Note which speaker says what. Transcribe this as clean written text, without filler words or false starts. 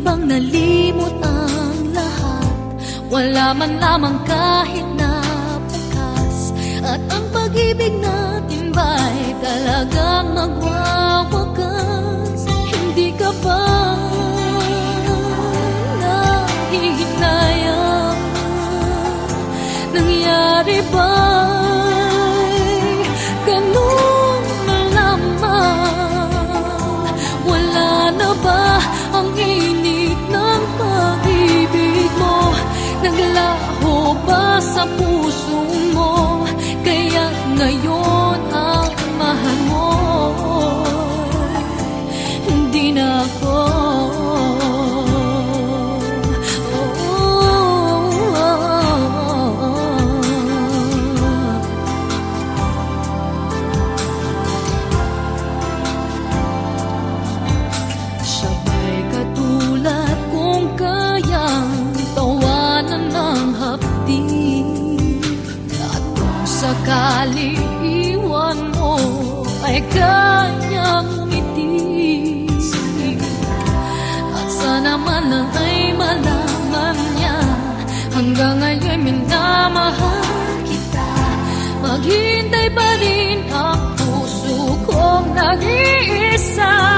Speaker 1: bang nalimot ang lahat? Wala man lamang kahit na bukas. At ang pag-ibig natin ba'y talagang magwawakas? Hindi ka ba nahihinayang? Nangyari ba'y ganun na lamang? Wala na ba ang init ng pag-ibig mo? Naglaho ba sa puso mo? Kaya ngayon ang mahal mo hindi na ako. Sabay katulad kung kayang tawanan ng hapdi, at kung sakali iwan mo ay kanyang umiti. At sana man lang ay malaman niya hanggang ngayon minamahal kita. Maghintay pa rin ang puso kong nag-iisa.